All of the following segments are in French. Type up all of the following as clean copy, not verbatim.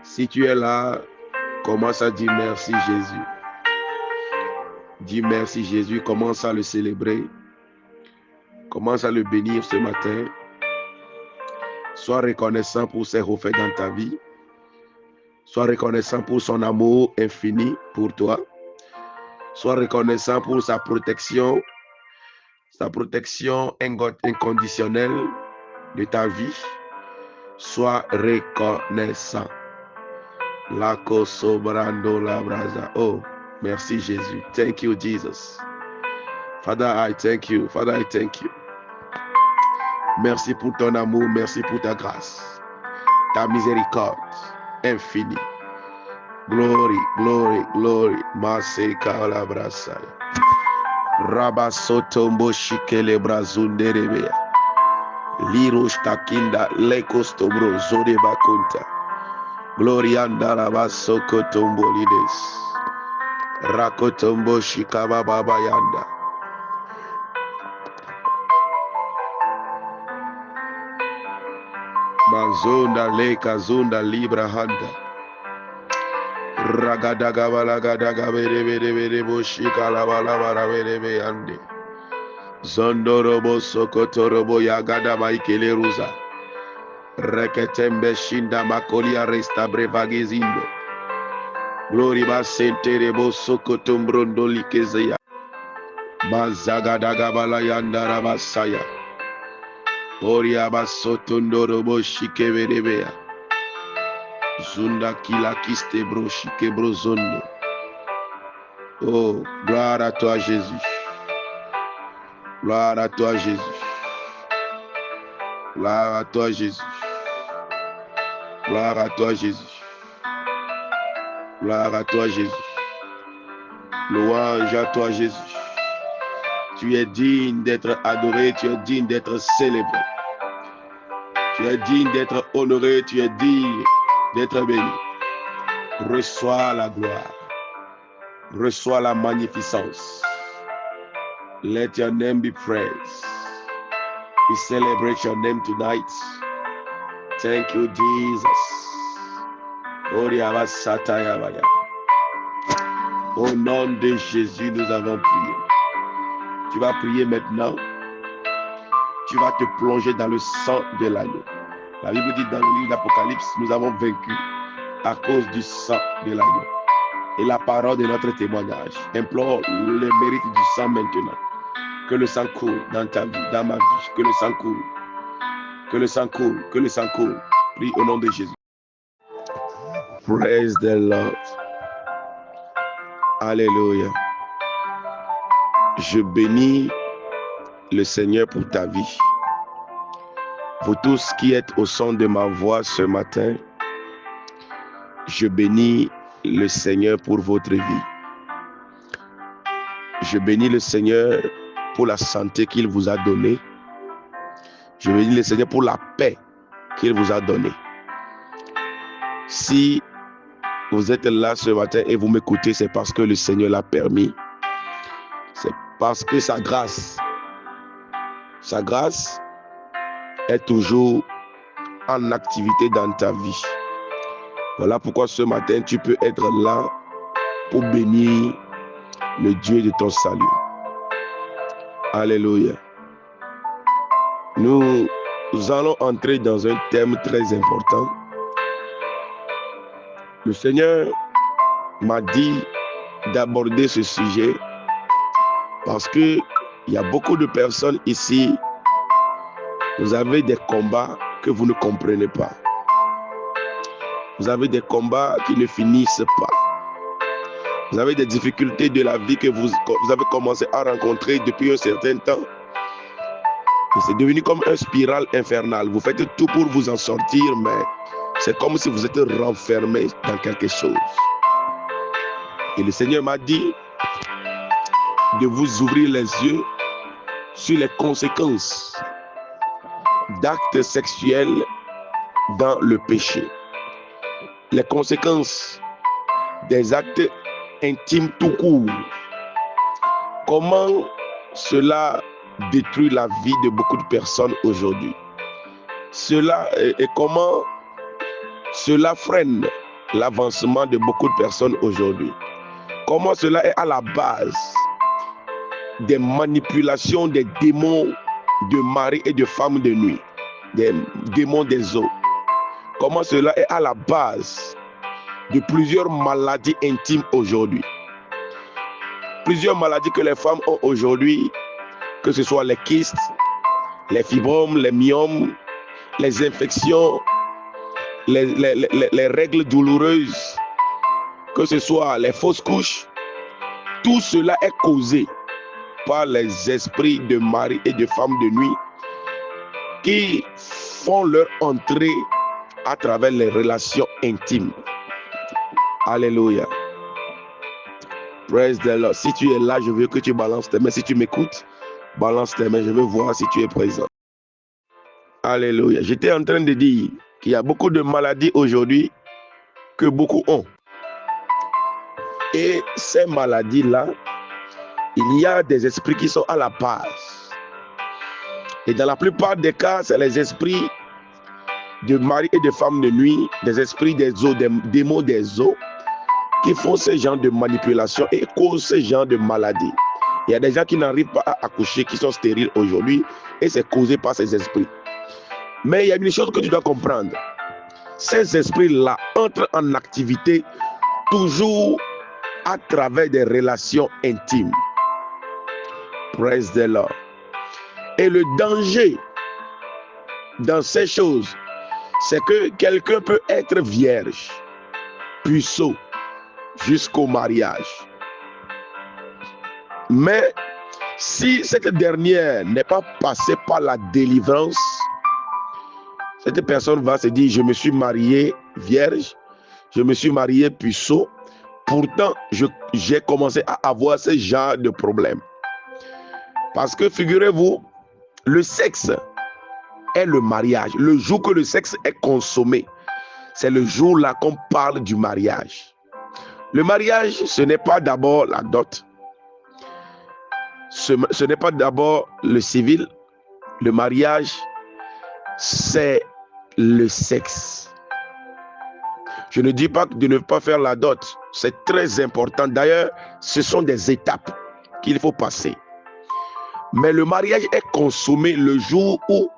Si tu es là, commence à dire merci Jésus. Dis merci Jésus, commence à le célébrer. Commence à le bénir ce matin. Sois reconnaissant pour ses refaits dans ta vie. Sois reconnaissant pour son amour infini pour toi. Sois reconnaissant pour sa protection inconditionnelle de ta vie. Sois reconnaissant. La kosobrando la braza. Oh, merci Jésus. Thank you, Jesus. Father, I thank you. Father, I thank you. Merci pour ton amour, merci pour ta grâce, ta miséricorde infinie. Glory, glory, glory. Maseka la brasa. Rabasotombo shikele brazunderebea. Lirosh takinda lekostobro zode bakunta. Glorianda rabasokotombo lides. Rakotombo shikaba baba yanda. Mazonda leka zunda libra handa. Ragadaga balagadaga bere bere bere boshika la bala bara bere be ande. Zondorobo sokotorobo yagada maikele ruza. Reketembe shinda makolia resta brevagezindo. Glory ba senterebo sokotombrondo likezeya. Mazagadaga balayanda rabasaya. Oria basotondorobo shikeberebea. Zunda kila kiste bro shike brozondo. Oh, gloire à toi Jésus. Gloire à toi Jésus. Gloire à toi Jésus. Gloire à toi Jésus. Gloire à toi Jésus. Louange à toi Jésus. Tu es digne d'être adoré, tu es digne d'être célébré. Tu es digne d'être honoré, tu es digne d'être béni. Reçois la gloire. Reçois la magnificence. Let your name be praised. We celebrate your name tonight. Thank you, Jesus. Au nom de Jésus, nous avons prié. Tu vas prier maintenant. Tu vas te plonger dans le sang de l'agneau. La Bible dit dans le livre d'Apocalypse, nous avons vaincu à cause du sang de l'agneau. Et la parole de notre témoignage implore le mérite du sang maintenant. Que le sang coule dans ta vie, dans ma vie. Que le sang coule. Que le sang coule. Que le sang coule. Prie au nom de Jésus. Praise the Lord. Alléluia. Je bénis le Seigneur pour ta vie. Vous tous qui êtes au son de ma voix ce matin, je bénis le Seigneur pour votre vie. Je bénis le Seigneur pour la santé qu'il vous a donnée. Je bénis le Seigneur pour la paix qu'il vous a donnée. Si vous êtes là ce matin et vous m'écoutez, c'est parce que le Seigneur l'a permis. C'est parce que sa grâce est toujours en activité dans ta vie. Voilà pourquoi ce matin, tu peux être là pour bénir le Dieu de ton salut. Alléluia. Nous allons entrer dans un thème très important. Le Seigneur m'a dit d'aborder ce sujet parce que il y a beaucoup de personnes ici, vous avez des combats que vous ne comprenez pas. Vous avez des combats qui ne finissent pas. Vous avez des difficultés de la vie que vous avez commencé à rencontrer depuis un certain temps. Et c'est devenu comme une spirale infernale. Vous faites tout pour vous en sortir, mais c'est comme si vous êtes renfermé dans quelque chose. Et le Seigneur m'a dit de vous ouvrir les yeux sur les conséquences d'actes sexuels dans le péché. Les conséquences des actes intimes tout court. Comment cela détruit la vie de beaucoup de personnes aujourd'hui. Et comment cela freine l'avancement de beaucoup de personnes aujourd'hui. Comment cela est à la base des manipulations des démons de mari et de femme de nuit, des démons des eaux. Comment cela est à la base de plusieurs maladies intimes aujourd'hui. Plusieurs maladies que les femmes ont aujourd'hui, que ce soit les kystes, les fibromes, les myomes, les infections, les règles douloureuses, que ce soit les fausses couches, tout cela est causé par les esprits de mari et de femmes de nuit qui font leur entrée à travers les relations intimes. Alléluia. Praise the Lord. Si tu es là, je veux que tu balances tes mains. Si tu m'écoutes, balance tes mains. Je veux voir si tu es présent. Alléluia. J'étais en train de dire qu'il y a beaucoup de maladies aujourd'hui que beaucoup ont. Et ces maladies-là, il y a des esprits qui sont à la base. Et dans la plupart des cas, c'est les esprits de mari et de femmes de nuit, des esprits des eaux, des démons des eaux, qui font ce genre de manipulation et causent ce genre de maladie. Il y a des gens qui n'arrivent pas à accoucher, qui sont stériles aujourd'hui, et c'est causé par ces esprits. Mais il y a une chose que tu dois comprendre. Ces esprits-là entrent en activité toujours à travers des relations intimes. Praise the Lord. Et le danger dans ces choses, c'est que quelqu'un peut être vierge, puceau, jusqu'au mariage. Mais si cette dernière n'est pas passée par la délivrance, cette personne va se dire, je me suis marié vierge, je me suis marié puceau, pourtant j'ai commencé à avoir ce genre de problème. Parce que figurez-vous, le sexe est le mariage. Le jour que le sexe est consommé, c'est le jour là qu'on parle du mariage. Le mariage, ce n'est pas d'abord la dot. Ce n'est pas d'abord le civil. Le mariage, c'est le sexe. Je ne dis pas de ne pas faire la dot. C'est très important. D'ailleurs, ce sont des étapes qu'il faut passer. Mais le mariage est consommé le jour où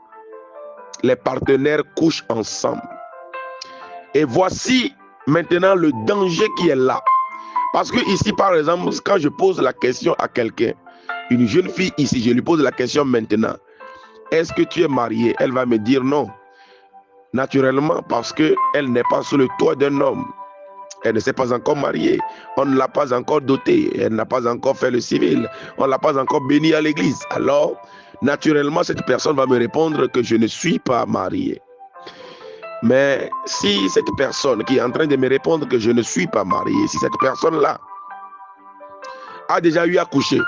les partenaires couchent ensemble. Et voici maintenant le danger qui est là. Parce que ici, par exemple, quand je pose la question à quelqu'un, une jeune fille ici, je lui pose la question maintenant. Est-ce que tu es marié? Elle va me dire non. Naturellement, parce qu'elle n'est pas sous le toit d'un homme. Elle ne s'est pas encore mariée. On ne l'a pas encore dotée. Elle n'a pas encore fait le civil. On ne l'a pas encore bénie à l'église. Alors, naturellement, cette personne va me répondre que je ne suis pas marié. Mais si cette personne qui est en train de me répondre que je ne suis pas marié, si cette personne-là a déjà eu à coucher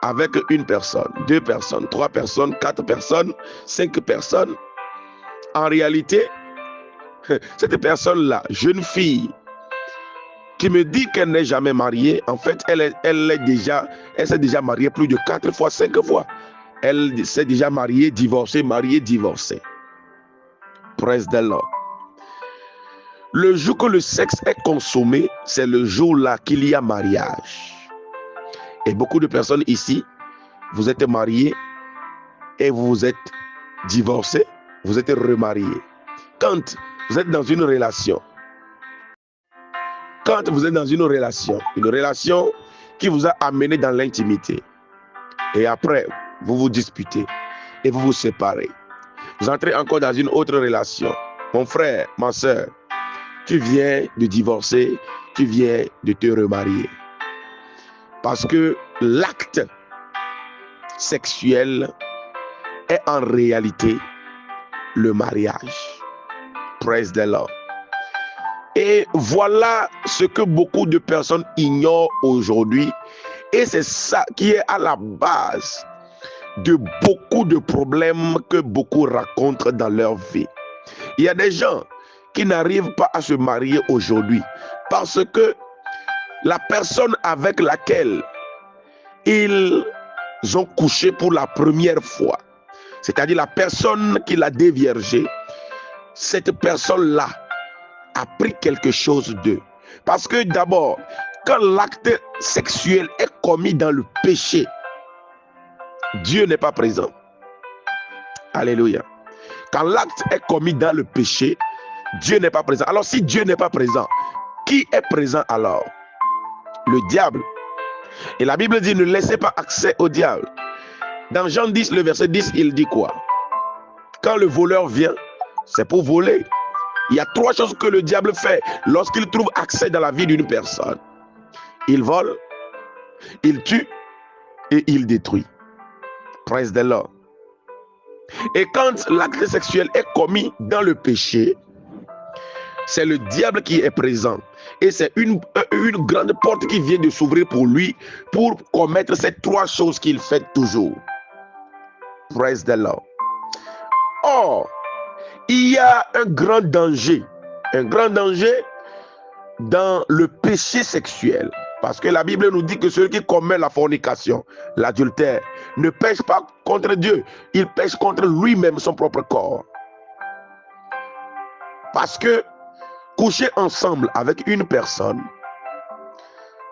avec une personne, 2 personnes, 3 personnes, 4 personnes, 5 personnes, en réalité, cette personne-là, jeune fille, qui me dit qu'elle n'est jamais mariée, en fait, elle s'est déjà mariée plus de 4 fois, 5 fois. Elle s'est déjà mariée, divorcée, mariée, divorcée. Praise the Lord. Le jour que le sexe est consommé, c'est le jour-là qu'il y a mariage. Et beaucoup de personnes ici, vous êtes mariés et vous êtes divorcés, vous êtes remariés. Quand vous êtes dans une relation, une relation qui vous a amené dans l'intimité, et après, vous vous disputez et vous vous séparez. Vous entrez encore dans une autre relation. Mon frère, ma soeur, tu viens de divorcer, tu viens de te remarier. Parce que l'acte sexuel est en réalité le mariage. Praise the Lord. Et voilà ce que beaucoup de personnes ignorent aujourd'hui. Et c'est ça qui est à la base de beaucoup de problèmes que beaucoup racontent dans leur vie. Il y a des gens qui n'arrivent pas à se marier aujourd'hui parce que la personne avec laquelle ils ont couché pour la première fois, c'est-à-dire la personne qui l'a déviergé, cette personne-là a pris quelque chose d'eux. Parce que d'abord, quand l'acte sexuel est commis dans le péché, Dieu n'est pas présent. Alléluia. Quand l'acte est commis dans le péché, Dieu n'est pas présent. Alors si Dieu n'est pas présent, qui est présent alors? Le diable. Et la Bible dit, ne laissez pas accès au diable. Dans Jean 10, le verset 10, il dit quoi? Quand le voleur vient, c'est pour voler. Il y a 3 choses que le diable fait lorsqu'il trouve accès dans la vie d'une personne. Il vole, il tue et il détruit. Praise the Lord. Et quand l'acte sexuel est commis dans le péché, c'est le diable qui est présent. Et c'est une grande porte qui vient de s'ouvrir pour lui pour commettre ces 3 choses qu'il fait toujours. Praise the Lord. Or, il y a un grand danger dans le péché sexuel. Parce que la Bible nous dit que celui qui commet la fornication, l'adultère, ne pêche pas contre Dieu. Il pêche contre lui-même, son propre corps. Parce que coucher ensemble avec une personne,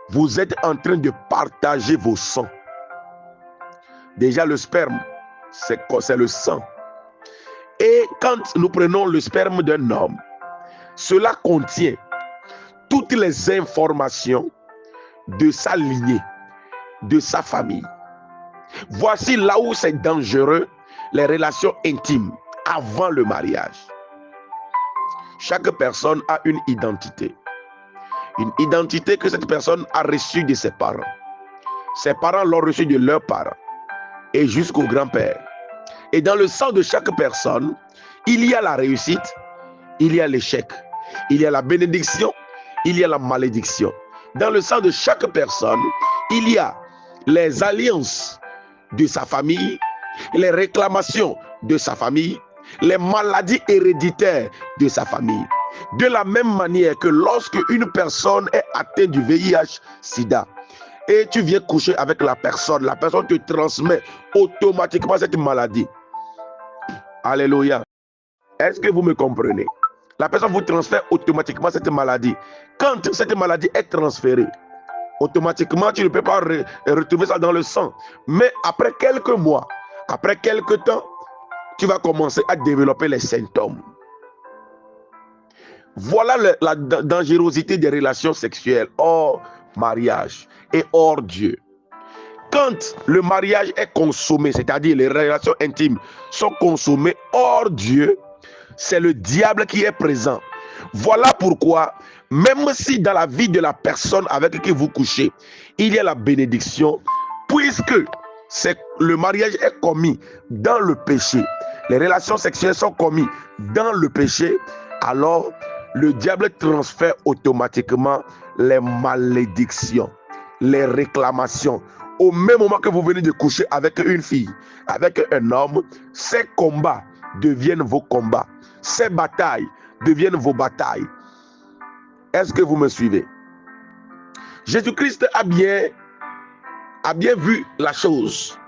vous êtes en train de partager vos sangs. Déjà, le sperme, c'est le sang. Et quand nous prenons le sperme d'un homme, cela contient toutes les informations de sa lignée, de sa famille. Voici là où c'est dangereux, les relations intimes avant le mariage. Chaque personne a une identité. Une identité que cette personne a reçue de ses parents. Ses parents l'ont reçue de leurs parents et jusqu'au grand-père. Et dans le sang de chaque personne, il y a la réussite, il y a l'échec, il y a la bénédiction, il y a la malédiction. Dans le sang de chaque personne, il y a les alliances de sa famille, les réclamations de sa famille, les maladies héréditaires de sa famille. De la même manière que lorsque une personne est atteinte du VIH-Sida, et tu viens coucher avec la personne te transmet automatiquement cette maladie. Alléluia. Est-ce que vous me comprenez? La personne vous transfère automatiquement cette maladie. Quand cette maladie est transférée, automatiquement, tu ne peux pas retrouver ça dans le sang. Mais après quelques mois, après quelques temps, tu vas commencer à développer les symptômes. Voilà la dangerosité des relations sexuelles hors mariage et hors Dieu. Quand le mariage est consommé, c'est-à-dire les relations intimes sont consommées hors Dieu, c'est le diable qui est présent. Voilà pourquoi, même si dans la vie de la personne avec qui vous couchez, il y a la bénédiction, puisque le mariage est commis dans le péché, les relations sexuelles sont commises dans le péché, alors le diable transfère automatiquement les malédictions, les réclamations. Au même moment que vous venez de coucher avec une fille, avec un homme, ces combats deviennent vos combats. Ces batailles deviennent vos batailles. Est-ce que vous me suivez? Jésus-Christ a bien vu la chose.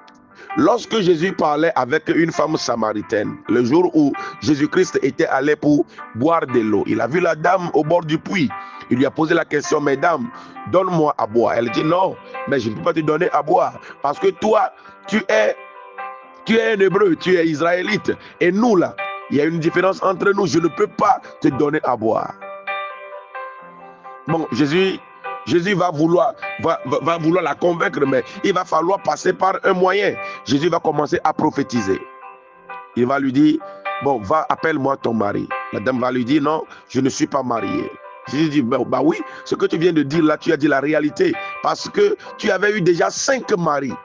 Lorsque Jésus parlait avec une femme samaritaine, le jour où Jésus-Christ était allé pour boire de l'eau, il a vu la dame au bord du puits. Il lui a posé la question, mesdames, donne-moi à boire. Elle dit non, mais je ne peux pas te donner à boire parce que toi, tu es un hébreu, tu es israélite. Et nous là, il y a une différence entre nous, je ne peux pas te donner à boire. Bon, Jésus va vouloir la convaincre, mais il va falloir passer par un moyen. Jésus va commencer à prophétiser. Il va lui dire, bon, va, appelle-moi ton mari. La dame va lui dire, non, je ne suis pas mariée. Jésus dit, bah oui, ce que tu viens de dire là, tu as dit la réalité. Parce que tu avais eu déjà 5 maris.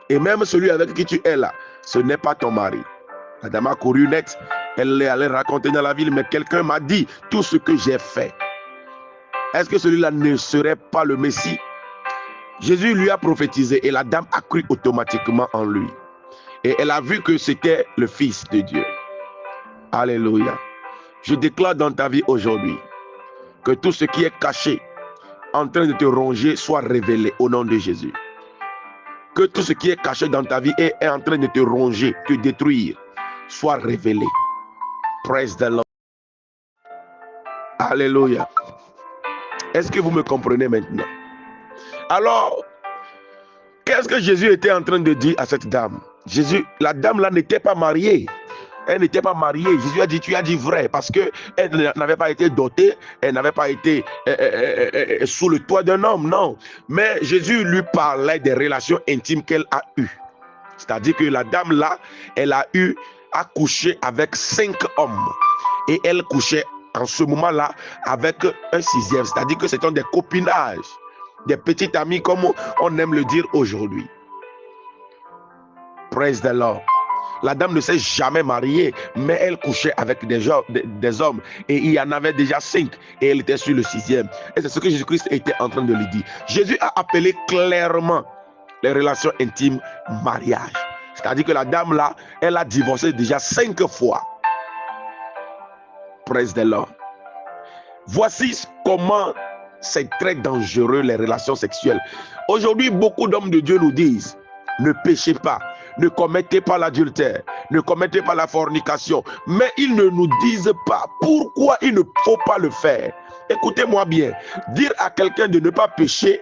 Et même celui avec qui tu es là, ce n'est pas ton mari. La dame a couru net. Elle est allée raconter dans la ville, mais quelqu'un m'a dit tout ce que j'ai fait. Est-ce que celui-là ne serait pas le Messie? Jésus lui a prophétisé et la dame a cru automatiquement en lui. Et elle a vu que c'était le Fils de Dieu. Alléluia. Je déclare dans ta vie aujourd'hui que tout ce qui est caché en train de te ronger soit révélé au nom de Jésus. Que tout ce qui est caché dans ta vie est en train de te ronger, te détruire, soit révélé. Praise the Lord. Alléluia. Est-ce que vous me comprenez maintenant? Alors, qu'est-ce que Jésus était en train de dire à cette dame? La dame là n'était pas mariée. Elle n'était pas mariée. Jésus a dit, tu as dit vrai, parce qu'elle n'avait pas été dotée, elle n'avait pas été sous le toit d'un homme, non. Mais Jésus lui parlait des relations intimes qu'elle a eues. C'est-à-dire que la dame là, elle a couché avec 5 hommes. Et elle couchait en ce moment-là avec un 6e. C'est-à-dire que c'était des copinages, des petits amis comme on aime le dire aujourd'hui. Praise the Lord. La dame ne s'est jamais mariée, mais elle couchait avec des hommes. Et il y en avait déjà 5. Et elle était sur le 6e. Et c'est ce que Jésus-Christ était en train de lui dire. Jésus a appelé clairement les relations intimes mariage. C'est-à-dire que la dame là, elle a divorcé déjà 5 fois. Praise the Lord. Voici comment c'est très dangereux les relations sexuelles. Aujourd'hui, beaucoup d'hommes de Dieu nous disent, ne péchez pas, ne commettez pas l'adultère, ne commettez pas la fornication. Mais ils ne nous disent pas pourquoi il ne faut pas le faire. Écoutez-moi bien, dire à quelqu'un de ne pas pécher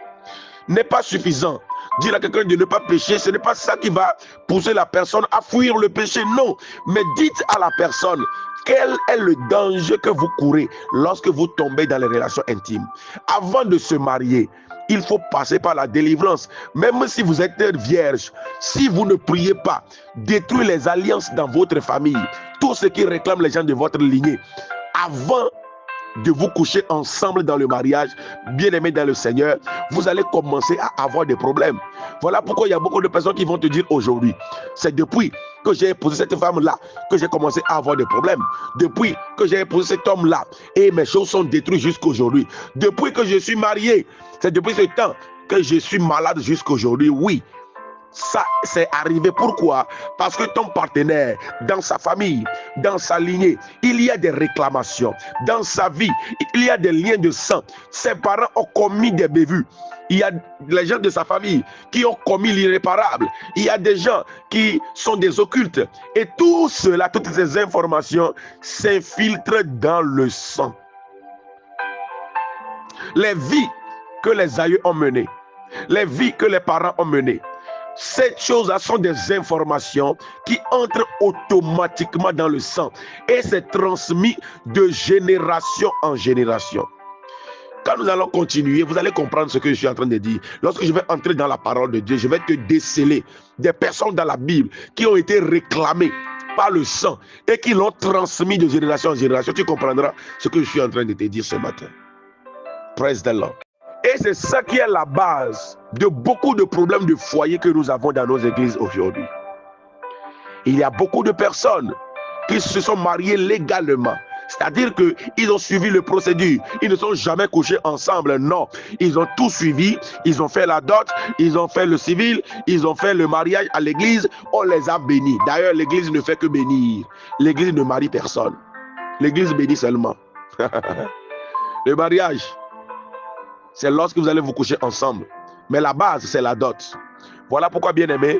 n'est pas suffisant. Dire à quelqu'un de ne pas pécher, ce n'est pas ça qui va pousser la personne à fuir le péché, non. Mais dites à la personne, quel est le danger que vous courez lorsque vous tombez dans les relations intimes? Avant de se marier, il faut passer par la délivrance. Même si vous êtes vierge, si vous ne priez pas, détruire les alliances dans votre famille, tout ce qui réclame les gens de votre lignée, avant de vous coucher ensemble dans le mariage, bien-aimés dans le Seigneur, vous allez commencer à avoir des problèmes. Voilà pourquoi il y a beaucoup de personnes qui vont te dire aujourd'hui, c'est depuis que j'ai épousé cette femme-là que j'ai commencé à avoir des problèmes. Depuis que j'ai épousé cet homme-là et mes choses sont détruites jusqu'aujourd'hui. Depuis que je suis marié, c'est depuis ce temps que je suis malade jusqu'aujourd'hui. Oui. Ça, c'est arrivé. Pourquoi? Parce que ton partenaire, dans sa famille, dans sa lignée, il y a des réclamations. Dans sa vie, il y a des liens de sang. Ses parents ont commis des bévues. Il y a les gens de sa famille qui ont commis l'irréparable. Il y a des gens qui sont des occultes. Et tout cela, toutes ces informations s'infiltrent dans le sang. Les vies que les aïeux ont menées, les vies que les parents ont menées, ces choses-là sont des informations qui entrent automatiquement dans le sang et c'est transmis de génération en génération. Quand nous allons continuer, vous allez comprendre ce que je suis en train de dire. Lorsque je vais entrer dans la parole de Dieu, je vais te déceler des personnes dans la Bible qui ont été réclamées par le sang et qui l'ont transmis de génération en génération. Tu comprendras ce que je suis en train de te dire ce matin. Praise the Lord. Et c'est ça qui est la base de beaucoup de problèmes de foyer que nous avons dans nos églises aujourd'hui. Il y a beaucoup de personnes qui se sont mariées légalement. C'est-à-dire qu'ils ont suivi le procédure. Ils ne sont jamais couchés ensemble. Non. Ils ont tout suivi. Ils ont fait la dot. Ils ont fait le civil. Ils ont fait le mariage à l'église. On les a bénis. D'ailleurs, l'église ne fait que bénir. L'église ne marie personne. L'église bénit seulement. Le mariage, c'est lorsque vous allez vous coucher ensemble. Mais la base, c'est la dot. Voilà pourquoi, bien aimé,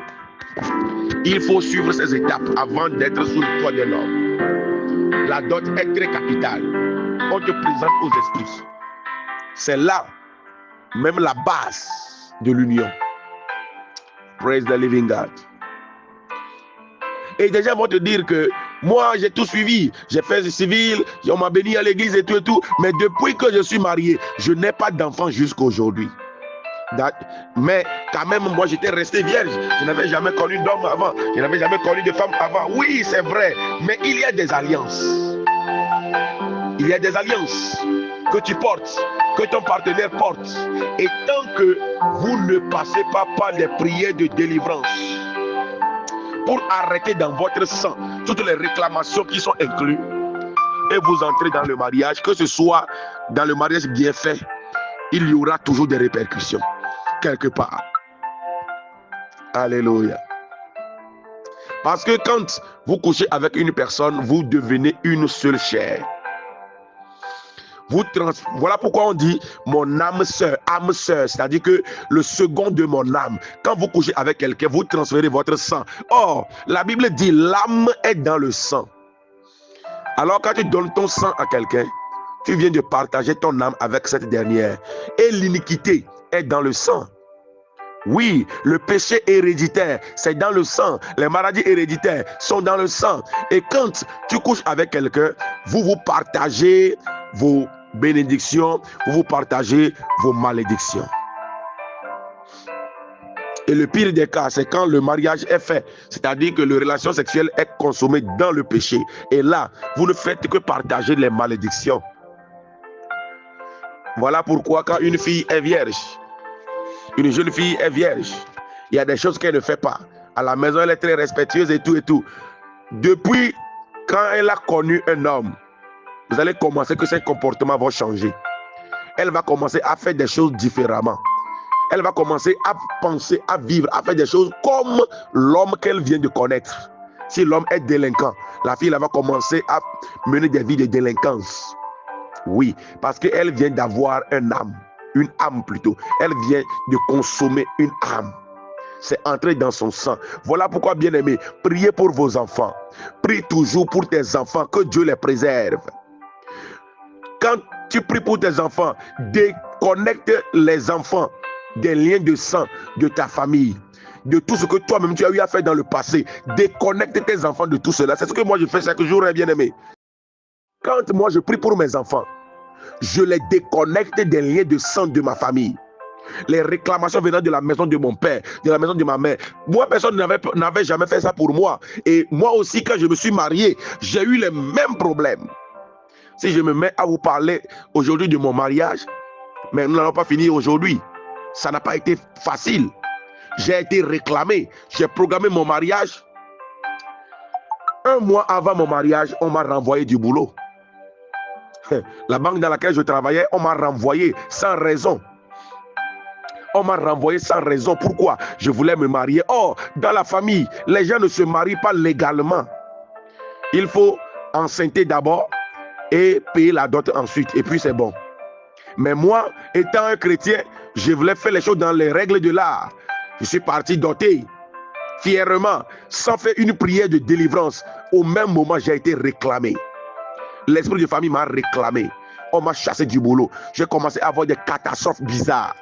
il faut suivre ces étapes avant d'être sous le toit d'un homme. La dot est très capitale. On te présente aux esprits. C'est là, même la base de l'union. Praise the living God. Et des gens vont te dire que moi, j'ai tout suivi. J'ai fait le civil, on m'a béni à l'église et tout et tout. Mais depuis que je suis marié, je n'ai pas d'enfant jusqu'à aujourd'hui. Mais quand même, moi, j'étais resté vierge. Je n'avais jamais connu d'homme avant. Je n'avais jamais connu de femme avant. Oui, c'est vrai. Mais il y a des alliances. Il y a des alliances que tu portes, que ton partenaire porte. Et tant que vous ne passez pas par les prières de délivrance, pour arrêter dans votre sang toutes les réclamations qui sont incluses et vous entrez dans le mariage, que ce soit dans le mariage bien fait, il y aura toujours des répercussions quelque part. Alléluia. Parce que quand vous couchez avec une personne, vous devenez une seule chair. Voilà pourquoi on dit mon âme sœur, c'est-à-dire que le second de mon âme. Quand vous couchez avec quelqu'un, vous transférez votre sang. Or, la Bible dit l'âme est dans le sang. Alors quand tu donnes ton sang à quelqu'un, tu viens de partager ton âme avec cette dernière. Et l'iniquité est dans le sang. Oui, le péché héréditaire, c'est dans le sang. Les maladies héréditaires sont dans le sang. Et quand tu couches avec quelqu'un, vous partagez vos bénédictions, vous partagez vos malédictions. Et le pire des cas, c'est quand le mariage est fait, c'est-à-dire que la relation sexuelle est consommée dans le péché. Et là, vous ne faites que partager les malédictions. Voilà pourquoi quand une fille est vierge, une jeune fille est vierge, il y a des choses qu'elle ne fait pas. À la maison, elle est très respectueuse et tout et tout. Depuis quand elle a connu un homme, vous allez commencer que ses comportements vont changer. Elle va commencer à faire des choses différemment. Elle va commencer à penser, à vivre, à faire des choses comme l'homme qu'elle vient de connaître. Si l'homme est délinquant, la fille elle va commencer à mener des vies de délinquance. Oui, parce qu'elle vient d'avoir une âme plutôt. Elle vient de consommer une âme. C'est entré dans son sang. Voilà pourquoi, bien-aimés, priez pour vos enfants. Prie toujours pour tes enfants, que Dieu les préserve. Quand tu pries pour tes enfants, déconnecte les enfants des liens de sang de ta famille, de tout ce que toi-même tu as eu à faire dans le passé. Déconnecte tes enfants de tout cela. C'est ce que moi je fais chaque jour, bien-aimé. Quand moi je prie pour mes enfants, je les déconnecte des liens de sang de ma famille. Les réclamations venant de la maison de mon père, de la maison de ma mère. Moi, personne n'avait jamais fait ça pour moi. Et moi aussi, quand je me suis marié, j'ai eu les mêmes problèmes. Si je me mets à vous parler aujourd'hui de mon mariage, mais nous n'allons pas finir aujourd'hui. Ça n'a pas été facile. J'ai été réclamé. J'ai programmé mon mariage. Un mois avant mon mariage, on m'a renvoyé du boulot. La banque dans laquelle je travaillais, on m'a renvoyé sans raison. On m'a renvoyé sans raison. Pourquoi? Je voulais me marier. Or, dans la famille, les gens ne se marient pas légalement. Il faut enceinter d'abord et payer la dot ensuite. Et puis c'est bon. Mais moi, étant un chrétien, je voulais faire les choses dans les règles de l'art. Je suis parti doté, fièrement, sans faire une prière de délivrance. Au même moment, j'ai été réclamé. L'esprit de famille m'a réclamé. On m'a chassé du boulot. J'ai commencé à avoir des catastrophes bizarres.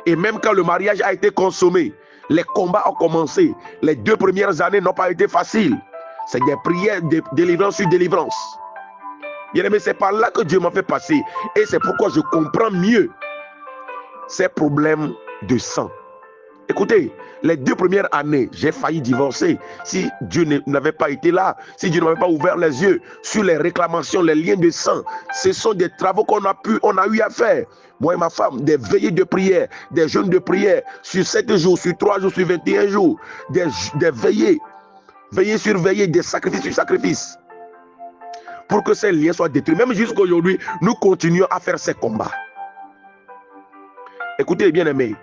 Et même quand le mariage a été consommé, les combats ont commencé. Les 2 premières années n'ont pas été faciles. C'est des prières de délivrance sur délivrance. Bien-aimé, c'est par là que Dieu m'a fait passer. Et c'est pourquoi je comprends mieux ces problèmes de sang. Écoutez, les 2 premières années, j'ai failli divorcer. Si Dieu n'avait pas été là, si Dieu n'avait pas ouvert les yeux sur les réclamations, les liens de sang, ce sont des travaux qu'on a eu à faire. Moi et ma femme, des veillées de prière, des jeûnes de prière sur 7 jours, sur 3 jours, sur 21 jours, des veillées sur veillées, des sacrifices sur sacrifices, pour que ces liens soient détruits. Même jusqu'à aujourd'hui, nous continuons à faire ces combats. Écoutez, bien-aimés,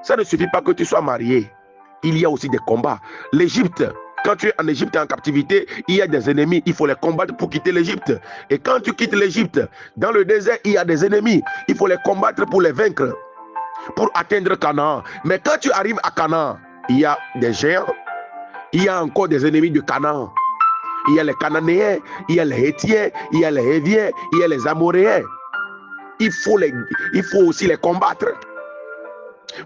ça ne suffit pas que tu sois marié. Il y a aussi des combats. L'Égypte, quand tu es en Égypte en captivité, il y a des ennemis. Il faut les combattre pour quitter l'Égypte. Et quand tu quittes l'Égypte, dans le désert, il y a des ennemis. Il faut les combattre pour les vaincre, pour atteindre Canaan. Mais quand tu arrives à Canaan, il y a des géants. Il y a encore des ennemis de Canaan. Il y a les Cananéens, il y a les Hétiens, il y a les Héviens, il y a les Amoréens. Il faut aussi les combattre.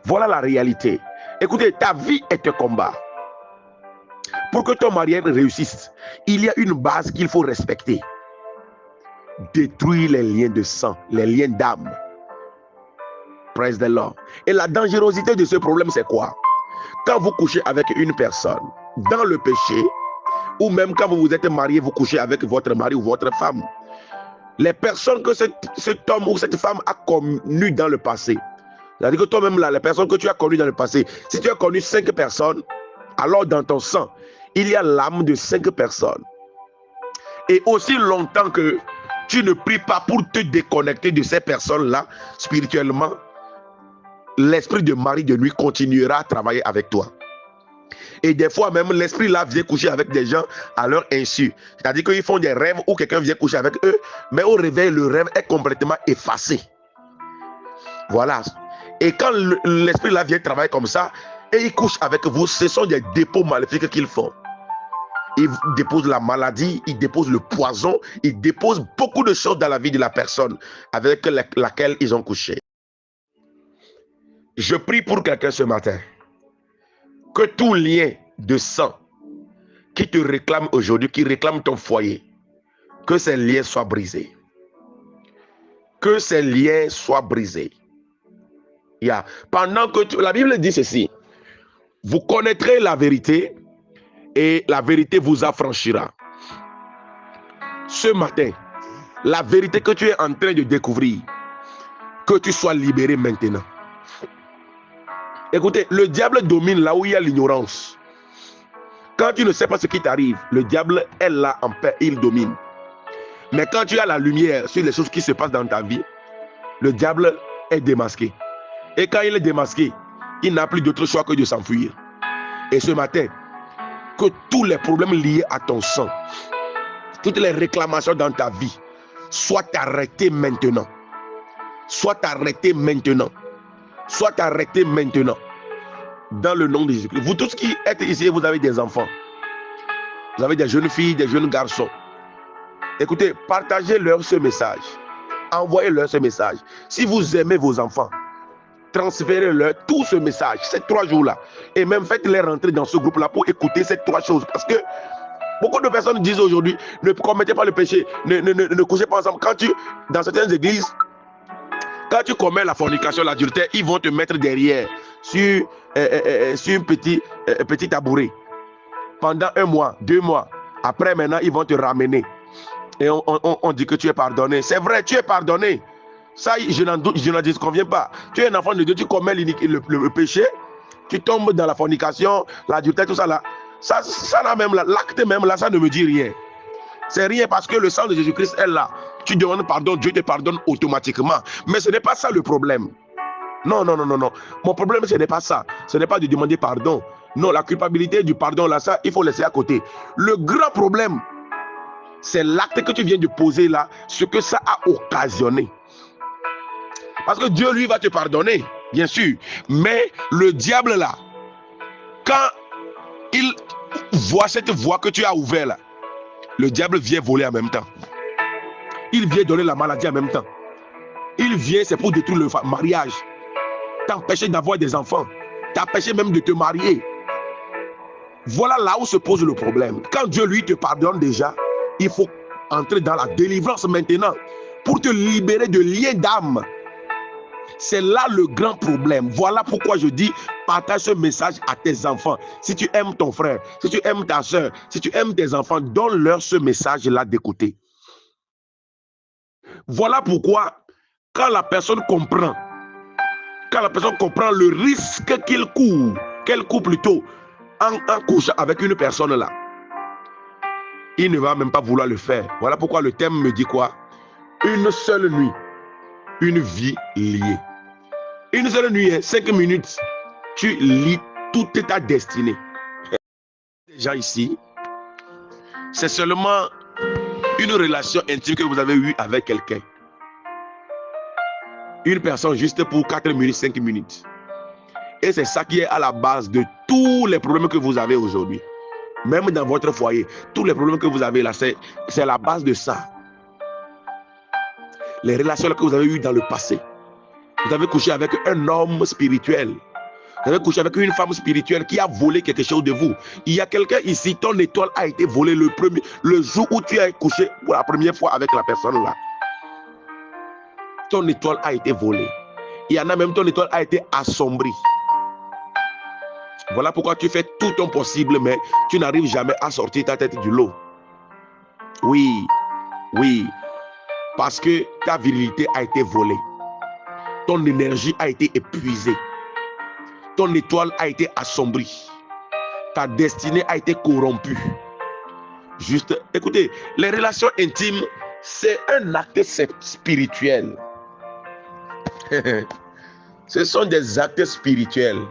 Voilà la réalité. Écoutez, ta vie est un combat. Pour que ton mariage réussisse, il y a une base qu'il faut respecter. Détruire les liens de sang, les liens d'âme. Praise the Lord. Et la dangerosité de ce problème, c'est quoi? Quand vous couchez avec une personne dans le péché, ou même quand vous vous êtes marié, vous couchez avec votre mari ou votre femme, les personnes que cet homme ou cette femme a connues dans le passé, c'est-à-dire que toi-même là, les personnes que tu as connues dans le passé, si tu as connu 5 personnes, alors dans ton sang, il y a l'âme de 5 personnes. Et aussi longtemps que tu ne pries pas pour te déconnecter de ces personnes-là, spirituellement, l'esprit de mari de nuit continuera à travailler avec toi. Et des fois même, l'esprit là vient coucher avec des gens à leur insu. C'est-à-dire qu'ils font des rêves où quelqu'un vient coucher avec eux, mais au réveil, le rêve est complètement effacé. Voilà. Et quand l'esprit là vient travailler comme ça, et il couche avec vous, ce sont des dépôts maléfiques qu'ils font. il dépose la maladie, il dépose le poison, il dépose beaucoup de choses dans la vie de la personne avec laquelle ils ont couché. Je prie pour quelqu'un ce matin, que tout lien de sang qui te réclame aujourd'hui, qui réclame ton foyer, que ces liens soient brisés. Que ces liens soient brisés. Pendant que la Bible dit ceci, vous connaîtrez la vérité et la vérité vous affranchira. Ce matin, la vérité que tu es en train de découvrir, que tu sois libéré maintenant. Écoutez, le diable domine là où il y a l'ignorance. Quand tu ne sais pas ce qui t'arrive, le diable est là en paix, il domine. Mais quand tu as la lumière sur les choses qui se passent dans ta vie, le diable est démasqué. Et quand il est démasqué, il n'a plus d'autre choix que de s'enfuir. Et ce matin, que tous les problèmes liés à ton sang, toutes les réclamations dans ta vie, soient arrêtées maintenant. Soient arrêtées maintenant. Soient arrêtées maintenant. Dans le nom de Jésus-Christ. Vous tous qui êtes ici, vous avez des enfants. Vous avez des jeunes filles, des jeunes garçons. Écoutez, partagez-leur ce message. Envoyez-leur ce message. Si vous aimez vos enfants, transférez-leur tout ce message, ces 3 jours-là. Et même faites-les rentrer dans ce groupe-là pour écouter ces 3 choses. Parce que beaucoup de personnes disent aujourd'hui, ne commettez pas le péché, ne couchez pas ensemble. Dans certaines églises, quand tu commets la fornication, l'adultère, ils vont te mettre derrière sur un petit tabouret. Pendant 1 mois, 2 mois. Après, maintenant, ils vont te ramener. Et on dit que tu es pardonné. C'est vrai, tu es pardonné. Ça, je n'en disconviens pas. Tu es un enfant de Dieu, tu commets le péché, tu tombes dans la fornication, l'adultère, tout ça là. Ça là même, l'acte même là, ça ne me dit rien. C'est rien parce que le sang de Jésus-Christ est là. Tu demandes pardon, Dieu te pardonne automatiquement. Mais ce n'est pas ça le problème. Non. Mon problème, ce n'est pas ça. Ce n'est pas de demander pardon. Non, la culpabilité du pardon, là, ça, il faut laisser à côté. Le grand problème, c'est l'acte que tu viens de poser là, ce que ça a occasionné. Parce que Dieu, lui, va te pardonner, bien sûr. Mais le diable, là, quand il voit cette voie que tu as ouverte, là, le diable vient voler en même temps. Il vient donner la maladie en même temps. Il vient, c'est pour détruire le mariage. T'empêcher d'avoir des enfants. T'empêcher même de te marier. Voilà là où se pose le problème. Quand Dieu, lui, te pardonne déjà, il faut entrer dans la délivrance maintenant pour te libérer de liens d'âme. C'est là le grand problème. Voilà pourquoi je dis, partage ce message à tes enfants. Si tu aimes ton frère, si tu aimes ta soeur, si tu aimes tes enfants, donne-leur ce message-là d'écouter. Voilà pourquoi, quand la personne comprend le risque qu'elle court plutôt en couchant avec une personne là, il ne va même pas vouloir le faire. Voilà pourquoi le thème me dit quoi? Une seule nuit, une vie liée. Une seule nuit, 5 minutes, tu lis toute ta destinée. Déjà ici, c'est seulement une relation intime que vous avez eue avec quelqu'un. Une personne juste pour 4 minutes, 5 minutes. Et c'est ça qui est à la base de tous les problèmes que vous avez aujourd'hui. Même dans votre foyer, tous les problèmes que vous avez là, c'est la base de ça. Les relations que vous avez eues dans le passé. Vous avez couché avec un homme spirituel. Vous avez couché avec une femme spirituelle qui a volé quelque chose de vous. Il y a quelqu'un ici, ton étoile a été volée le jour où tu as couché pour la première fois avec la personne là. Ton étoile a été volée. Il y en a même, ton étoile a été assombrie. Voilà pourquoi tu fais tout ton possible, mais tu n'arrives jamais à sortir ta tête du lot. Oui. Parce que ta virilité a été volée. Ton énergie a été épuisée. Ton étoile a été assombrie. Ta destinée a été corrompue. Juste, écoutez, les relations intimes, c'est un acte spirituel. Ce sont des actes spirituels.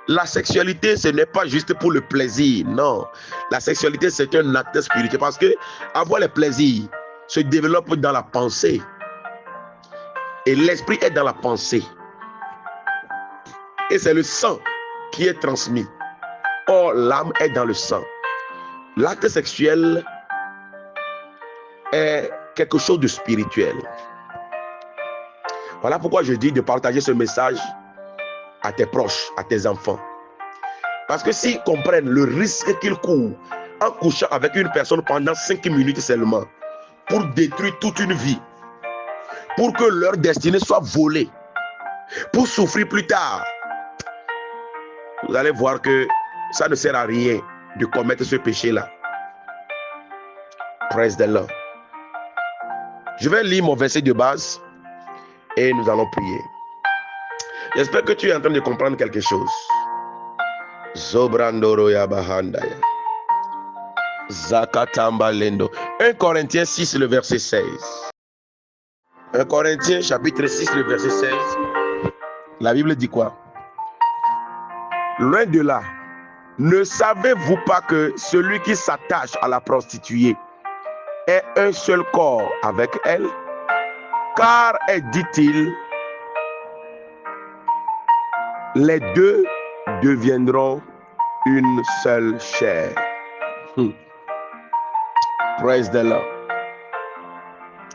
La sexualité, ce n'est pas juste pour le plaisir, non. La sexualité, c'est un acte spirituel parce que avoir le plaisir se développe dans la pensée. Et l'esprit est dans la pensée. Et c'est le sang qui est transmis. Or, l'âme est dans le sang. L'acte sexuel est quelque chose de spirituel. Voilà pourquoi je dis de partager ce message à tes proches, à tes enfants. Parce que s'ils comprennent le risque qu'ils courent en couchant avec une personne pendant 5 minutes seulement, pour détruire toute une vie, pour que leur destinée soit volée, pour souffrir plus tard, vous allez voir que ça ne sert à rien de commettre ce péché-là. Praise the Lord. Je vais lire mon verset de base et nous allons prier. J'espère que tu es en train de comprendre quelque chose. Zobrandoro Yabahandaya. Zakatamba Lendo. 1 Corinthiens 6, le verset 16. 1 Corinthiens chapitre 6, le verset 16. La Bible dit quoi? Loin de là, ne savez-vous pas que celui qui s'attache à la prostituée est un seul corps avec elle? Car, dit-il, les deux deviendront une seule chair. Praise the Lord.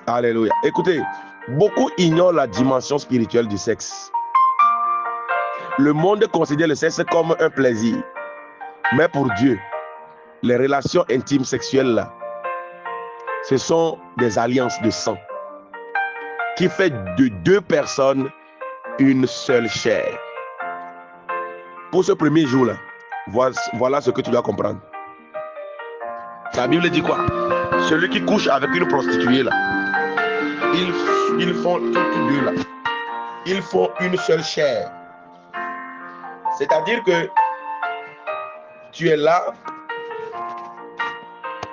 Alléluia. Écoutez, beaucoup ignorent la dimension spirituelle du sexe. Le monde considère le sexe comme un plaisir. Mais pour Dieu, les relations intimes sexuelles là, ce sont des alliances de sang qui fait de deux personnes une seule chair. Pour ce premier jour-là, voilà ce que tu dois comprendre. La Bible dit quoi? Celui qui couche avec une prostituée là, ils font tous deux là, ils font une seule chair. C'est-à-dire que tu es là,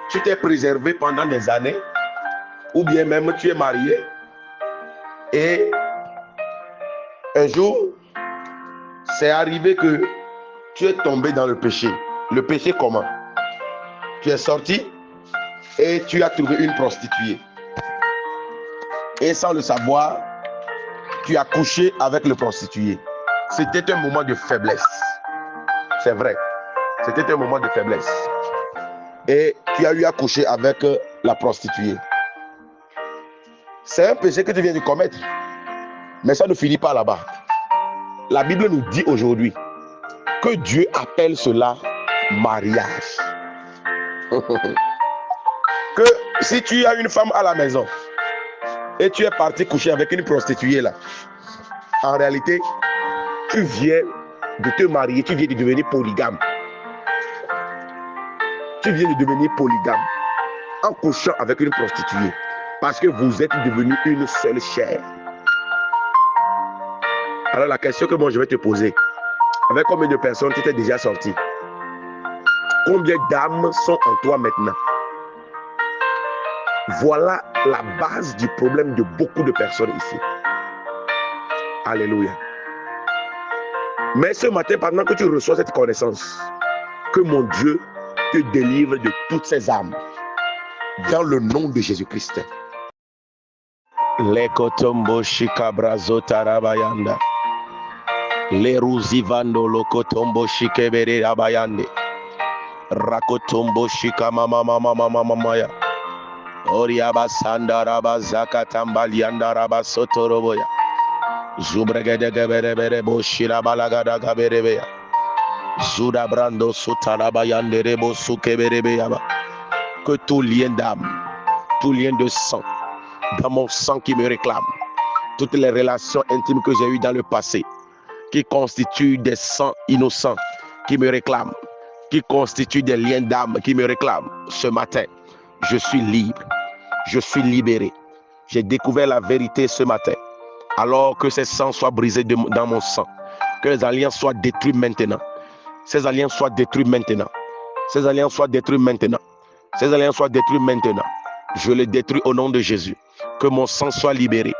tu t'es préservé pendant des années, ou bien même tu es marié, et un jour, c'est arrivé que tu es tombé dans le péché. Le péché comment? Tu es sorti et tu as trouvé une prostituée. Et sans le savoir, tu as couché avec le prostitué. C'était un moment de faiblesse. C'est vrai. C'était un moment de faiblesse. Et tu as eu à coucher avec la prostituée. C'est un péché que tu viens de commettre. Mais ça ne finit pas là-bas. La Bible nous dit aujourd'hui que Dieu appelle cela mariage. Que si tu as une femme à la maison et tu es parti coucher avec une prostituée là, en réalité, tu viens de te marier, tu viens de devenir polygame. Tu viens de devenir polygame en couchant avec une prostituée parce que vous êtes devenus une seule chair. Alors la question que moi je vais te poser, avec combien de personnes tu t'es déjà sorti? Combien d'âmes sont en toi maintenant? Voilà la base du problème de beaucoup de personnes ici. Alléluia. Mais ce matin, pendant que tu reçois cette connaissance, que mon Dieu te délivre de toutes ces âmes. Dans le nom de Jésus-Christ. Lekotombo shikabrazo tarabayanda. Leruzivando lokotombo shikebere abayande. Rakotombo shikamama mama mama mama ya. Oriaba sandaraba zakatambalianda raba sotoroboya. Zubregede gebere boshira balagada gaberebeya. Zuda brando sutarabayande rebo sukeberebeyaba. Que tout lien d'âme, tout lien de sang, dans mon sang qui me réclame, toutes les relations intimes que j'ai eues dans le passé, qui constituent des sangs innocents qui me réclament, qui constituent des liens d'âme qui me réclament, ce matin, je suis libre, je suis libéré. J'ai découvert la vérité ce matin. Alors que ces sangs soient brisés dans mon sang, que les alliances soient détruites maintenant. Ces alliances soient détruites maintenant. Ces alliances soient détruites maintenant. Ces alliances soient détruites maintenant. Je les détruis au nom de Jésus. Que mon sang soit libéré.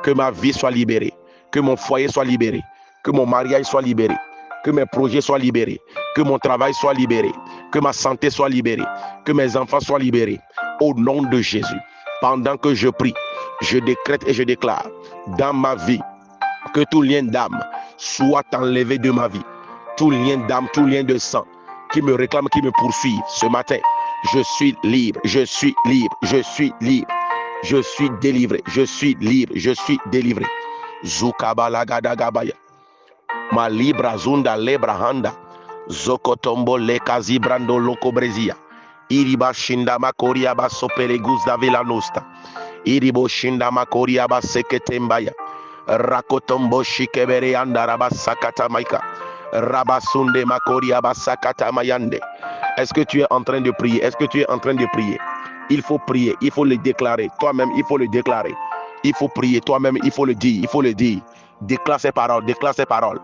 Que ma vie soit libérée. Que mon foyer soit libéré. Que mon mariage soit libéré. Que mes projets soient libérés. Que mon travail soit libéré. Que ma santé soit libérée. Que mes enfants soient libérés. Au nom de Jésus. Pendant que je prie, je décrète et je déclare dans ma vie que tout lien d'âme soit enlevé de ma vie. Tout lien d'âme, tout lien de sang qui me réclame, qui me poursuit ce matin. Je suis libre, je suis libre, je suis libre. Je suis délivré, je suis libre, je suis délivré. Zukabalagadagabaya. Ma libra zunda lebra handa. Zokotombo lekazi brando loko brezia. Iriba shinda makoria ba sopele guzda vela nosta. Iribo shinda makoria ba seketembaya. Rakotombo shikebere anda raba sakata maika. Rabasunde makoria ba sakata mayande. Est-ce que tu es en train de prier? Est-ce que tu es en train de prier? Il faut prier, il faut le déclarer. Toi-même, il faut le déclarer. Il faut prier, toi-même, il faut le dire. Il faut le dire. Déclare ces paroles, déclare ces paroles.